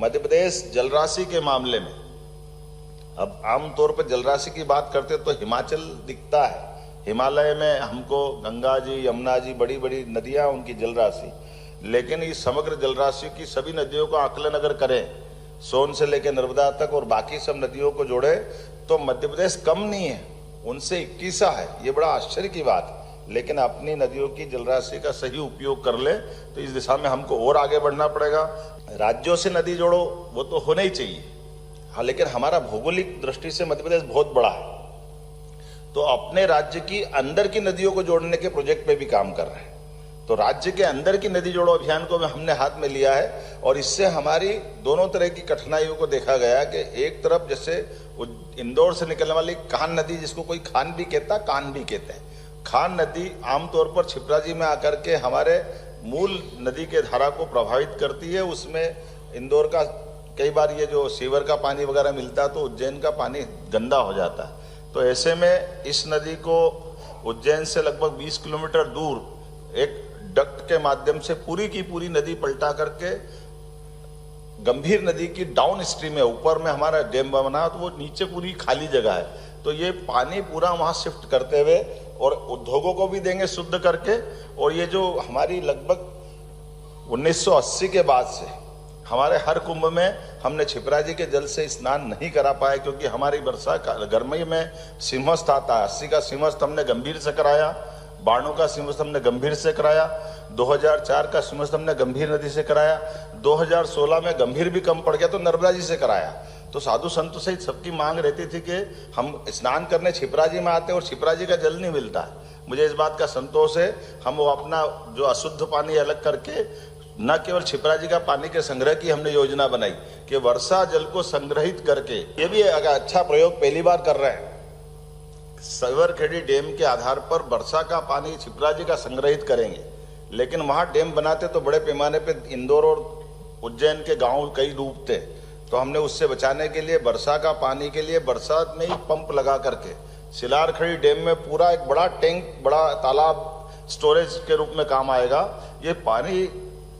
मध्य प्रदेश जलराशि के मामले में अब आमतौर पर जलराशि की बात करते तो हिमाचल दिखता है। हिमालय में हमको गंगा जी, यमुना जी, बड़ी बड़ी नदियां, उनकी जलराशि, लेकिन इस समग्र जलराशि की सभी नदियों का आकलन अगर करें, सोन से लेकर नर्मदा तक और बाकी सब नदियों को जोड़े, तो मध्य प्रदेश कम नहीं है, उनसे 21 है। ये बड़ा आश्चर्य की बात है। लेकिन अपनी नदियों की जलराशि का सही उपयोग कर ले तो इस दिशा में हमको और आगे बढ़ना पड़ेगा। राज्यों से नदी जोड़ो, वो तो होना ही चाहिए, हाँ, लेकिन हमारा भौगोलिक दृष्टि से मध्य प्रदेश बहुत बड़ा है, तो अपने राज्य की अंदर की नदियों को जोड़ने के प्रोजेक्ट पे भी काम कर रहे हैं। तो राज्य के अंदर की नदी जोड़ो अभियान को हमने हाथ में लिया है और इससे हमारी दोनों तरह की कठिनाइयों को देखा गया कि एक तरफ जैसे इंदौर से निकलने वाली कान नदी, जिसको कोई खान भी कहता, कान भी कहते हैं, खान नदी आमतौर पर छिप्राजी में आकर के हमारे मूल नदी के धारा को प्रभावित करती है। उसमें इंदौर का कई बार ये जो सीवर का पानी वगैरह मिलता है तो उज्जैन का पानी गंदा हो जाता है। तो ऐसे में इस नदी को उज्जैन से लगभग 20 किलोमीटर दूर एक डक्ट के माध्यम से पूरी की पूरी नदी पलटा करके गंभीर नदी की डाउन स्ट्रीम है, ऊपर में हमारा डैम बना तो वो नीचे पूरी खाली जगह है, तो ये पानी पूरा वहां शिफ्ट करते हुए और उद्योगों को भी देंगे शुद्ध करके। और ये जो हमारी लगभग 1980 के बाद से हमारे हर कुंभ में हमने छिपराजी के जल से स्नान नहीं करा पाए, क्योंकि हमारी वर्षा गर्मी में सिंहस्थ आता है। 80 का सिंहस्थ हमने गंभीर से कराया, 92 का सिंहस्थ हमने गंभीर से कराया, 2004 का सिंहस्थ हमने गंभीर नदी से कराया, 2016 में गंभीर भी कम पड़ गया तो नर्मदा जी से कराया। तो साधु संतों सहित सबकी मांग रहती थी कि हम स्नान करने छिपराजी में आते हैं और छिपराजी का जल नहीं मिलता है। मुझे इस बात का संतोष है, हम वो अपना जो अशुद्ध पानी अलग करके न केवल छिपराजी का पानी के संग्रह की हमने योजना बनाई कि वर्षा जल को संग्रहित करके, ये भी एक अच्छा प्रयोग पहली बार कर रहे हैं। सवरखेड़ी डैम के आधार पर वर्षा का पानी छिपराजी का संग्रहित करेंगे, लेकिन वहां डैम बनाते तो बड़े पैमाने पे इंदौर और उज्जैन के गांव कई डूबते, तो हमने उससे बचाने के लिए वर्षा का पानी के लिए बरसात में ही पंप लगा करके सिलारखेड़ी डैम में पूरा एक बड़ा टैंक, बड़ा तालाब स्टोरेज के रूप में काम आएगा। ये पानी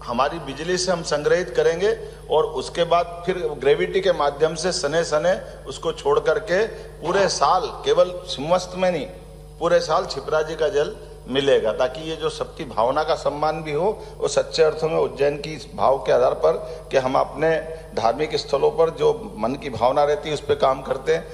हमारी बिजली से हम संग्रहित करेंगे और उसके बाद फिर ग्रेविटी के माध्यम से सने सने उसको छोड़ करके पूरे साल, केवल सिंहस्थ में नहीं, पूरे साल छिपराजी का जल मिलेगा, ताकि ये जो सबकी भावना का सम्मान भी हो और सच्चे अर्थों में उज्जैन की इस भाव के आधार पर कि हम अपने धार्मिक स्थलों पर जो मन की भावना रहती है उस पर काम करते हैं।